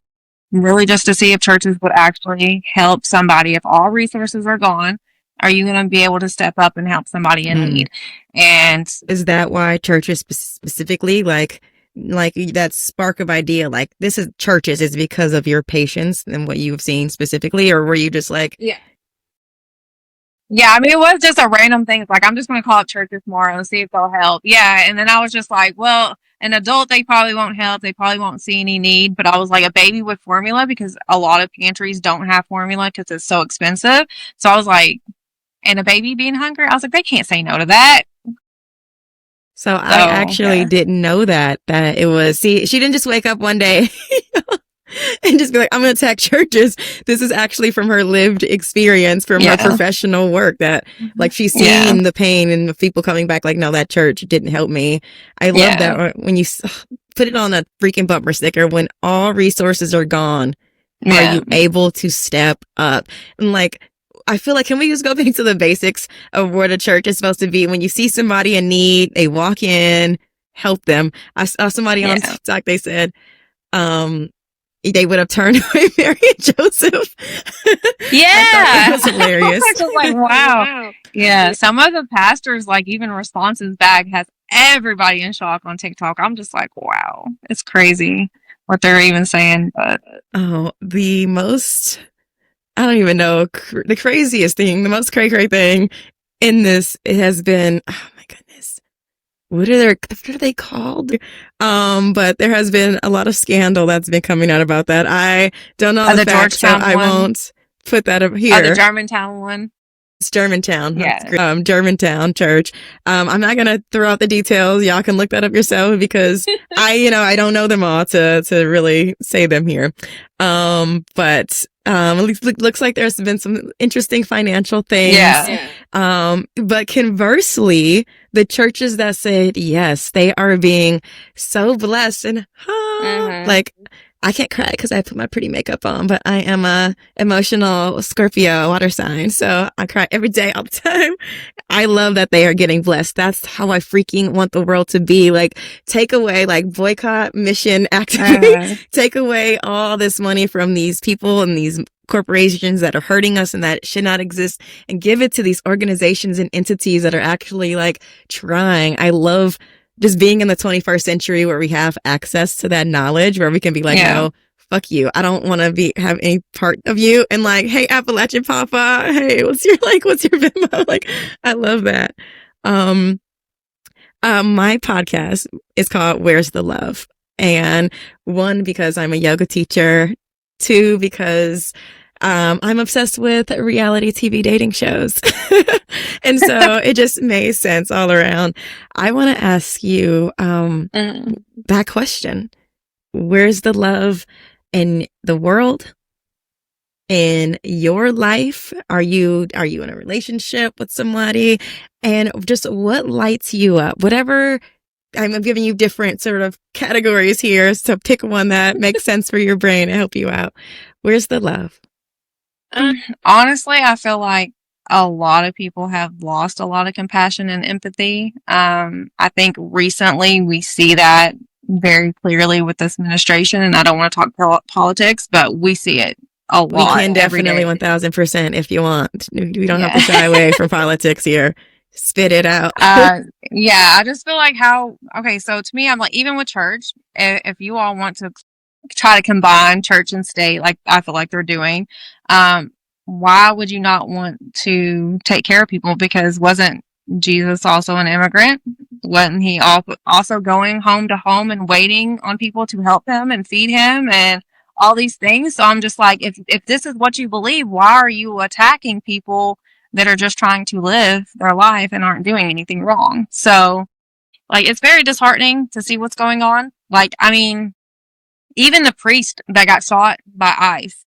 really just to see if churches would actually help somebody. If all resources are gone, are you going to be able to step up and help somebody in need? And is that why churches specifically, like that spark of idea, like this is churches, is because of your patience and what you've seen specifically, or were you just like, yeah, I mean, it was just a random thing. It's like, I'm just going to call up churches tomorrow and see if they'll help. Yeah. And then I was just like, well, an adult, they probably won't help. They probably won't see any need. But I was like, a baby with formula, because a lot of pantries don't have formula because it's so expensive. So I was like, and a baby being hungry, I was like, they can't say no to that. So I actually didn't know that it was, she didn't just wake up one day and just be like, I'm going to attack churches. This is actually from her lived experience, from her professional work, that like she's seen the pain and the people coming back like, no, that church didn't help me. I love that when you put it on a freaking bumper sticker, when all resources are gone, are you able to step up? And like, I feel like, can we just go back to the basics of what a church is supposed to be? When you see somebody in need, they walk in, help them. I saw somebody on TikTok, they said, they would have turned away Mary and Joseph. Yeah. I thought that was hilarious. I was like, wow. Yeah. Some of the pastors, like even responses back has everybody in shock on TikTok. I'm just like, wow, it's crazy what they're even saying. But Oh, I don't even know, the craziest thing, the most cray thing in this, it has been, oh my goodness. What are they called? But there has been a lot of scandal that's been coming out about that. I don't know the facts, so I won't put that up here. The Germantown one. It's Germantown. Yeah. Germantown Church. I'm not going to throw out the details. Y'all can look that up yourself because I don't know them all to really say them here. But it looks like there's been some interesting financial things. Yeah. But conversely, the churches that said yes, they are being so blessed and like, I can't cry because I put my pretty makeup on, but I am a emotional Scorpio water sign. So I cry every day, all the time. I love that they are getting blessed. That's how I freaking want the world to be. Like, take away, like, boycott, mission, activate, take away all this money from these people and these corporations that are hurting us and that should not exist, and give it to these organizations and entities that are actually like trying. I love just being in the 21st century where we have access to that knowledge, where we can be like, no, fuck you. I don't want to have any part of you. And like, hey, Appalachian Papa, hey, what's your Venmo? Like, I love that. My podcast is called Where's the Love? And one, because I'm a yoga teacher. Two, because I'm obsessed with reality TV dating shows. And so it just made sense all around. I want to ask you that question. Where's the love in the world? In your life? Are you in a relationship with somebody? And just what lights you up? Whatever. I'm giving you different sort of categories here. So pick one that makes sense for your brain to help you out. Where's the love? Honestly, I feel like a lot of people have lost a lot of compassion and empathy. I think recently we see that very clearly with this administration, and I don't want to talk politics, but we see it a lot. We can definitely 1000% if you want. We don't have to shy away from politics here. Spit it out. Yeah, I just feel like so to me, I'm like, even with church, if you all want to try to combine church and state, like I feel like they're doing, why would you not want to take care of people? Because wasn't Jesus also an immigrant? Wasn't he also going home to home and waiting on people to help him and feed him and all these things? So I'm just like, if this is what you believe, why are you attacking people that are just trying to live their life and aren't doing anything wrong? So, like, it's very disheartening to see what's going on. Like, I mean, even the priest that got shot by ICE,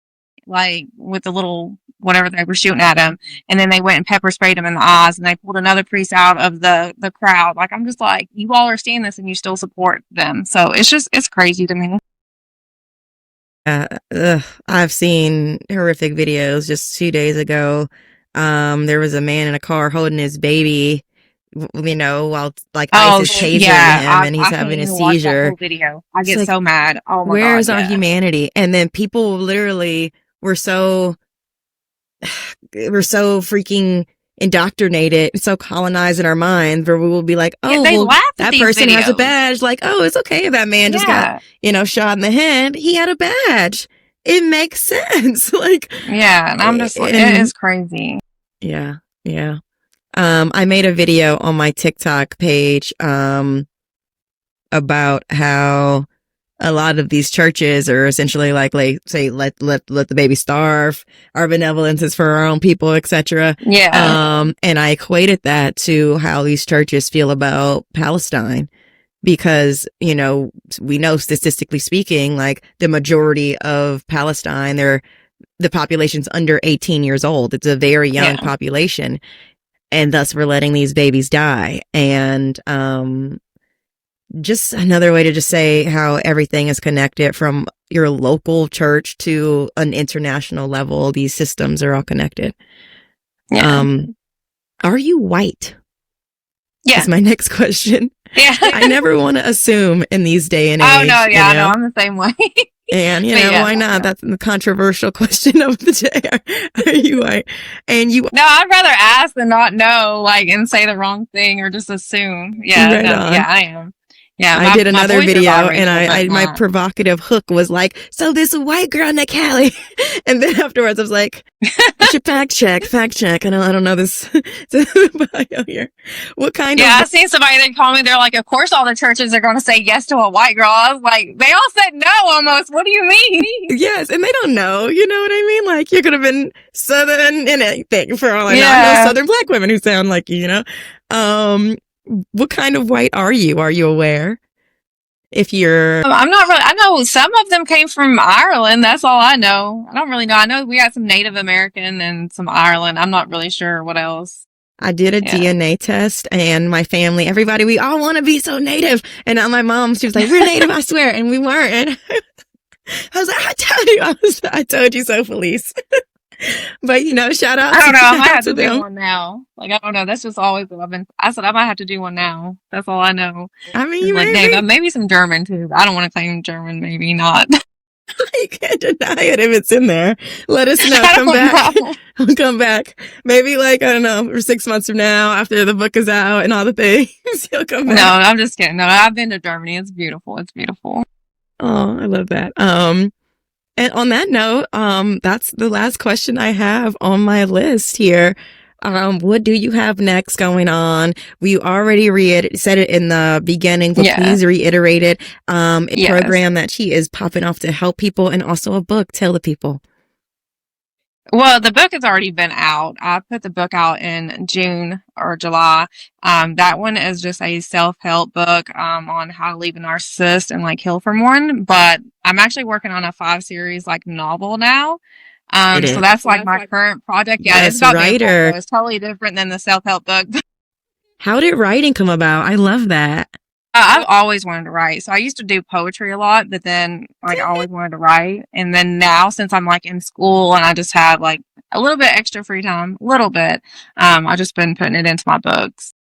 like, with the little whatever they were shooting at him, and then they went and pepper sprayed him in the eyes, and they pulled another priest out of the crowd. Like, I'm just like, you all are seeing this and you still support them. So it's crazy to me. I've seen horrific videos. Just 2 days ago, there was a man in a car holding his baby, while like ICE is tasering him, and he's having a seizure. Video. I get so mad. Oh my God. Where's our humanity? And then people literally were so freaking indoctrinated, so colonized in our minds, where we will be like, that person has a badge. Like, oh, it's okay if that man just got, shot in the head. He had a badge. It makes sense. Like, yeah. And I'm just like, it is crazy. Yeah. Yeah. I made a video on my TikTok page, about how a lot of these churches are essentially like say, let the baby starve. Our benevolence is for our own people, etc. Yeah. And I equated that to how these churches feel about Palestine, because, we know statistically speaking, like the majority of Palestine, the population's under 18 years old. It's a very young population. And thus we're letting these babies die. And, just another way to just say how everything is connected from your local church to an international level. These systems are all connected. Yeah. Are you white? Yeah. That's my next question. Yeah. I never want to assume in these day and age. Oh no, yeah, you know? no, I'm the same way. And But yeah, why not? That's the controversial question of the day. Are you white? And you no, I'd rather ask than not know, like, and say the wrong thing or just assume. Yeah, right no, on. yeah, I am. Yeah, I did my another boys are video, biracial, and but my not. provocative hook was like, "So this white girl Nikalie," and then afterwards I was like, "I should fact check. I don't know this bio here. What kind Yeah, of?" I seen somebody that called me. They're like, "Of course, all the churches are going to say yes to a white girl." I was like, "They all said no, almost. What do you mean?" Yes, and they don't know. You know what I mean? Like you could have been Southern in anything for all I know. I know Yeah. Southern black women who sound like you. What kind of white are you? Are you aware? If you're, I'm not really. I know some of them came from Ireland. That's all I know. I don't really know. I know we got some Native American and some Ireland. I'm not really sure what else. I did a Yeah. DNA test, and my family, everybody, we all want to be so Native. And my mom, she was like, "We're Native, I swear," and we weren't. And I was like, I told you so, Felice." But shout out. I don't know. I might shout out have to do them. one now. Like, I don't know. That's just always what I've been. I said I might have to do one now. That's all I know. I mean, It's you like, maybe dang, maybe some German too. But I don't want to claim German. Maybe not. you can't deny it if it's in there. Let us know. I Come don't back. know. Come back. Maybe like, I don't know, for 6 months from now, after the book is out and all the things, you'll come back. No, I'm just kidding. No, I've been to Germany. It's beautiful. It's beautiful. Oh, I love that. And on that note, that's the last question I have on my list here. What do you have next going on? We already said it in the beginning, but please reiterate it. A program that she is popping off to help people, and also a book. Tell the people. Well, the book has already been out. I put the book out in June or July. That one is just a self-help book on how to leave a narcissist and like heal from one. But I'm actually working on a 5-series like novel now. So that's like my current project. Yeah, it's about writer. It's totally different than the self-help book. How did writing come about? I love that. I've always wanted to write. So I used to do poetry a lot, but then like I always wanted to write. And then now since I'm like in school and I just have like a little bit extra free time, I've just been putting it into my books.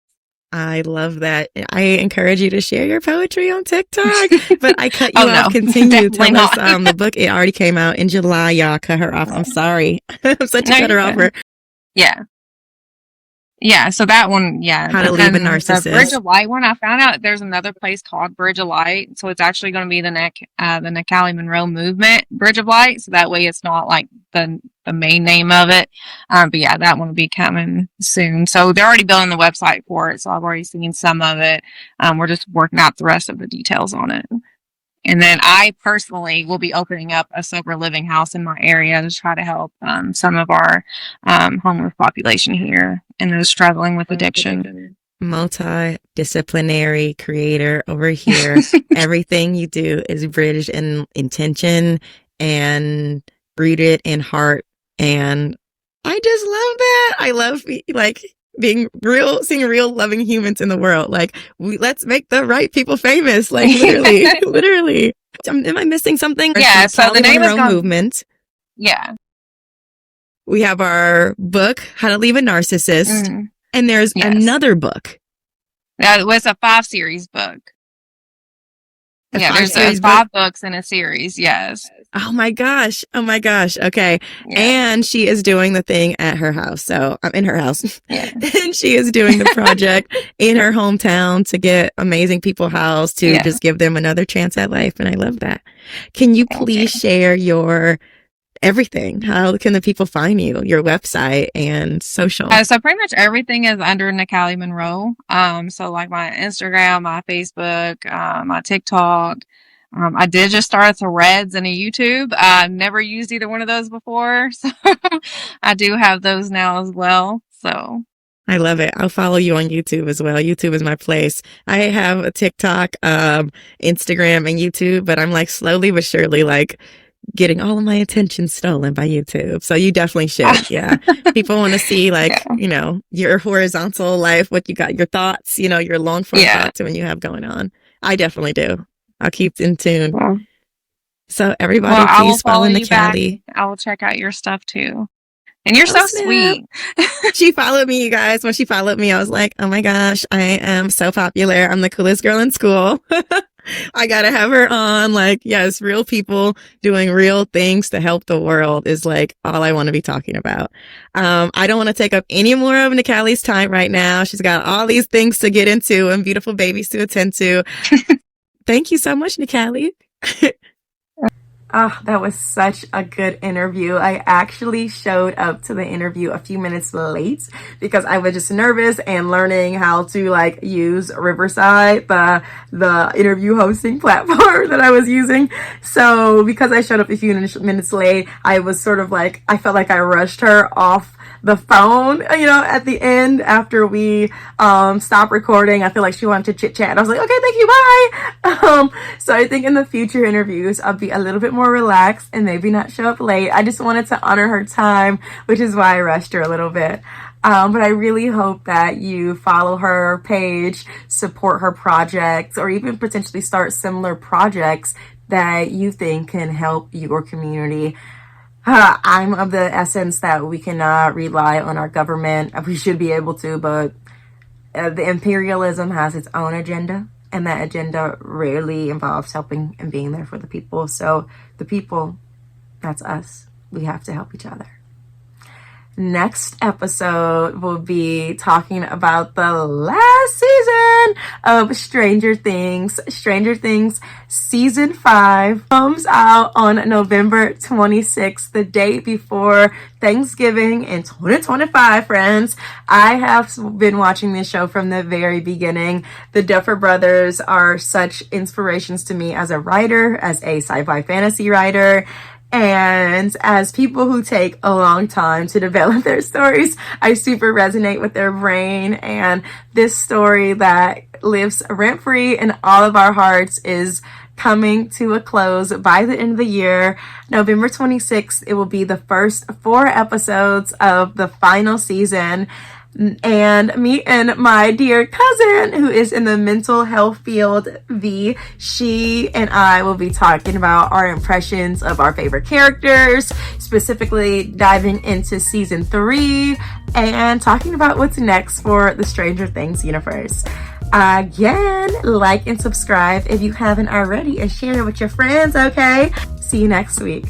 I love that. I encourage you to share your poetry on TikTok, but I cut you off. No, Continue. Tell us the book. It already came out in July. Y'all cut her off. I'm sorry. I'm such a cutter offer. Yeah. Yeah, so that one, yeah. How to Leave a Narcissist. The Bridge of Light one, I found out there's another place called Bridge of Light. So it's actually going to be the Nikalie Monroe movement Bridge of Light. So that way it's not like the main name of it. But yeah, that one will be coming soon. So they're already building the website for it. So I've already seen some of it. We're just working out the rest of the details on it. And then I personally will be opening up a sober living house in my area to try to help some of our homeless population here and those struggling with addiction. Multidisciplinary creator over here. Everything you do is bridged in intention and rooted in heart. And I just love that. I love being real, seeing real loving humans in the world. Like, let's make the right people famous. Like, literally. Am I missing something? Yeah. So the name Monroe movement. Yeah. We have our book, How to Leave a Narcissist. And there's another book. That was a 5-series book. There's 5 books in a series. Yes. Oh my gosh. Okay. Yeah. And she is doing the thing at her house. So I'm in her house. Yeah. And she is doing the project in her hometown to get amazing people housed to just give them another chance at life. And I love that. Can you please share your everything? How can the people find you, your website and social? So pretty much everything is under Nikalie Monroe. So like my Instagram, my Facebook, my TikTok. I did just start a Threads and a YouTube. I've never used either one of those before. So I do have those now as well. So I love it. I'll follow you on YouTube as well. YouTube is my place. I have a TikTok, Instagram and YouTube, but I'm like slowly but surely like getting all of my attention stolen by YouTube. So you definitely should. Yeah. People want to see like, your horizontal life, what you got, your thoughts, your long form thoughts when you have going on. I definitely do. I'll keep in tune. Well, so everybody, please follow Nikalie. I will check out your stuff too. And you're Oh, so snap. sweet. She followed me, you guys. When she followed me, I was like, oh my gosh, I am so popular. I'm the coolest girl in school. I gotta have her on. Like, yes, real people doing real things to help the world is like all I want to be talking about. I don't want to take up any more of Nikalie's time right now. She's got all these things to get into and beautiful babies to attend to. Thank you so much, Nikalie. Oh, that was such a good interview. I actually showed up to the interview a few minutes late because I was just nervous and learning how to like use Riverside, the interview hosting platform that I was using. So because I showed up a few minutes late, I was sort of like, I felt like I rushed her off the phone, at the end after we stopped recording. I feel like she wanted to chit chat. I was like, okay, thank you, bye. So I think in the future interviews, I'll be a little bit more relaxed and maybe not show up late. I just wanted to honor her time, which is why I rushed her a little bit. But I really hope that you follow her page, support her projects, or even potentially start similar projects that you think can help your community. I'm of the essence that we cannot rely on our government. We should be able to, but the imperialism has its own agenda, and that agenda rarely involves helping and being there for the people. So the people, that's us. We have to help each other. Next episode, we'll be talking about the last season of Stranger Things. Stranger Things Season 5 comes out on November 26th, the day before Thanksgiving in 2025, friends. I have been watching this show from the very beginning. The Duffer Brothers are such inspirations to me as a writer, as a sci-fi fantasy writer, and as people who take a long time to develop their stories. I super resonate with their brain, and this story that lives rent-free in all of our hearts is coming to a close by the end of the year. November 26th, it will be the first 4 episodes of the final season. And me and my dear cousin, who is in the mental health field, V, she and I will be talking about our impressions of our favorite characters, specifically diving into season 3 and talking about what's next for the Stranger Things universe. Again, like and subscribe if you haven't already, and share it with your friends, okay? See you next week.